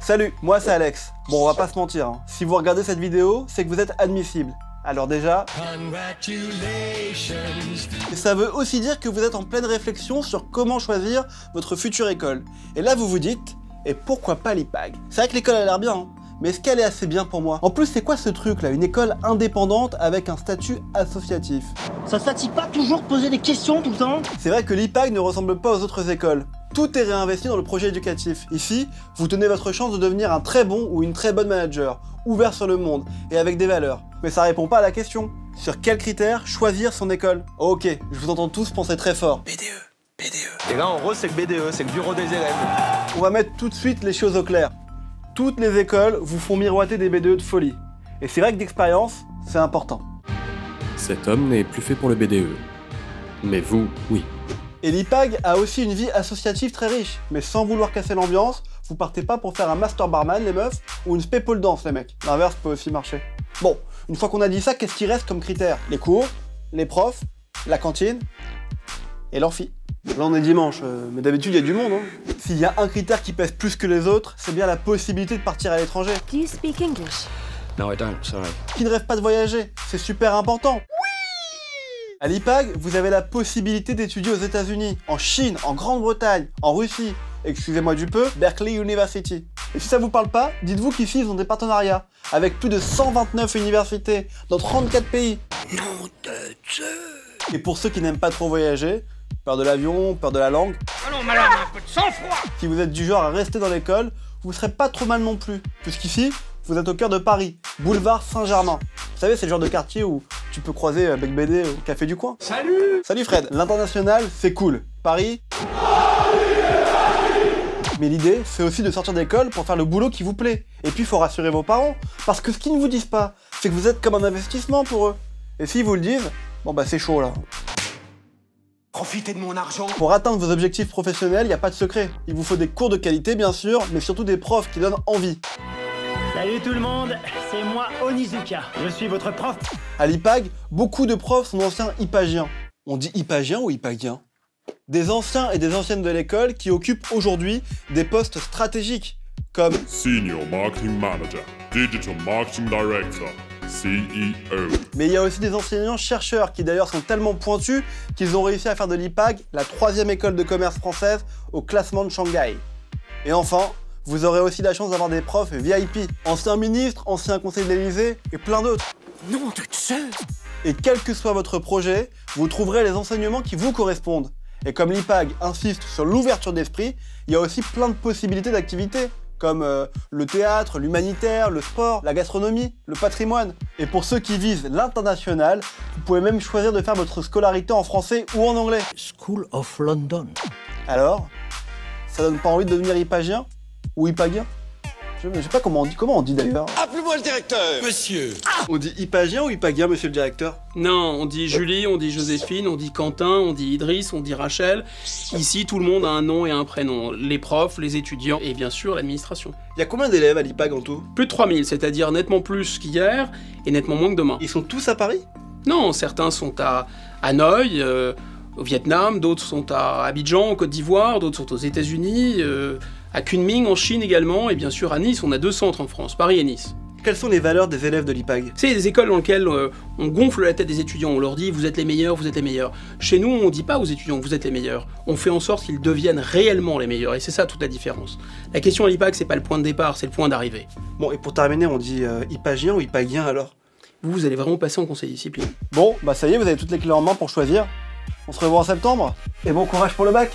Salut, moi c'est Alex. Bon, on va pas se mentir, hein. Si vous regardez cette vidéo, c'est que vous êtes admissible. Alors déjà... Et ça veut aussi dire que vous êtes en pleine réflexion sur comment choisir votre future école. Et là vous vous dites, et pourquoi pas l'IPAG? C'est vrai que l'école a l'air bien, hein, mais est-ce qu'elle est assez bien pour moi? En plus, c'est quoi ce truc là? Une école indépendante avec un statut associatif. Ça fatigue pas toujours de poser des questions tout le temps? C'est vrai que l'IPAG ne ressemble pas aux autres écoles. Tout est réinvesti dans le projet éducatif. Ici, vous tenez votre chance de devenir un très bon ou une très bonne manager, ouvert sur le monde et avec des valeurs. Mais ça répond pas à la question. Sur quels critères choisir son école? Ok, je vous entends tous penser très fort. BDE. Et là, en gros, c'est le BDE, c'est le bureau des élèves. On va mettre tout de suite les choses au clair. Toutes les écoles vous font miroiter des BDE de folie. Et c'est vrai que d'expérience, c'est important. Cet homme n'est plus fait pour le BDE. Mais vous, oui. Et l'IPAG a aussi une vie associative très riche. Mais sans vouloir casser l'ambiance, vous partez pas pour faire un master barman, les meufs, ou une spé pole dance, les mecs. L'inverse peut aussi marcher. Bon, une fois qu'on a dit ça, qu'est-ce qui reste comme critères? Les cours, les profs, la cantine et l'amphi. Là on est dimanche, mais d'habitude il y a du monde, hein. S'il y a un critère qui pèse plus que les autres, c'est bien la possibilité de partir à l'étranger. Do you speak English? No, I don't, sorry. Qui ne rêve pas de voyager? C'est super important. Oui! À l'IPAG, vous avez la possibilité d'étudier aux États-Unis, en Chine, en Grande-Bretagne, en Russie, excusez-moi du peu, Berkeley University. Et si ça vous parle pas, dites-vous qu'ici ils ont des partenariats avec plus de 129 universités dans 34 pays. Nom de Dieu! Et pour ceux qui n'aiment pas trop voyager, peur de l'avion, peur de la langue, Allons madame, un peu de sang-froid! si vous êtes du genre à rester dans l'école, vous serez pas trop mal non plus, puisqu'ici, vous êtes au cœur de Paris, boulevard Saint-Germain. Vous savez, c'est le genre de quartier où tu peux croiser Bec BD au café du coin. Salut! Salut Fred, l'international, c'est cool. Paris... Mais l'idée, c'est aussi de sortir d'école pour faire le boulot qui vous plaît. Et puis, il faut rassurer vos parents, parce que ce qu'ils ne vous disent pas, c'est que vous êtes comme un investissement pour eux. Et s'ils vous le disent, bon bah c'est chaud là. Profitez de mon argent! Pour atteindre vos objectifs professionnels, il n'y a pas de secret. Il vous faut des cours de qualité bien sûr, mais surtout des profs qui donnent envie. Salut tout le monde, c'est moi Onizuka, je suis votre prof. À l'IPAG, beaucoup de profs sont d'anciens IPAGiens. On dit IPAGiens ou IPAGiens? Des anciens et des anciennes de l'école qui occupent aujourd'hui des postes stratégiques, comme Senior Marketing Manager, Digital Marketing Director, CEO. Mais il y a aussi des enseignants-chercheurs qui d'ailleurs sont tellement pointus qu'ils ont réussi à faire de l'IPAG la 3e école de commerce française au classement de Shanghai. Et enfin, vous aurez aussi la chance d'avoir des profs VIP, anciens ministres, anciens conseillers de l'Élysée et plein d'autres. Nom de Dieu! Et quel que soit votre projet, vous trouverez les enseignements qui vous correspondent. Et comme l'IPAG insiste sur l'ouverture d'esprit, il y a aussi plein de possibilités d'activités, comme le théâtre, l'humanitaire, le sport, la gastronomie, le patrimoine. Et pour ceux qui visent l'international, vous pouvez même choisir de faire votre scolarité en français ou en anglais. School of London. Alors, ça donne pas envie de devenir IPAGien? Ou IPAGien? Je sais pas comment on dit d'ailleurs. Appelez-moi le directeur! Monsieur! On dit IPAGien ou IPAGien, monsieur le directeur? Non, on dit Julie, on dit Joséphine, on dit Quentin, on dit Idriss, on dit Rachel. Ici, tout le monde a un nom et un prénom. Les profs, les étudiants et bien sûr l'administration. Il y a combien d'élèves à l'IPAG en tout? Plus de 3000, c'est-à-dire nettement plus qu'hier et nettement moins que demain. Ils sont tous à Paris? Non, certains sont à Hanoï, au Vietnam, d'autres sont à Abidjan, en Côte d'Ivoire, d'autres sont aux États-Unis, à Kunming en Chine également, et bien sûr à Nice, on a 2 centres en France, Paris et Nice. Quelles sont les valeurs des élèves de l'IPAG? C'est des écoles dans lesquelles on gonfle la tête des étudiants, on leur dit vous êtes les meilleurs, vous êtes les meilleurs. Chez nous, on dit pas aux étudiants vous êtes les meilleurs, on fait en sorte qu'ils deviennent réellement les meilleurs, et c'est ça toute la différence. La question à l'IPAG, c'est pas le point de départ, c'est le point d'arrivée. Bon, et pour terminer, on dit IPAGien ou IPAGien alors? Vous allez vraiment passer en conseil discipline. Bon, bah ça y est, vous avez toutes les clés en main pour choisir. On se revoit en septembre, et bon courage pour le bac!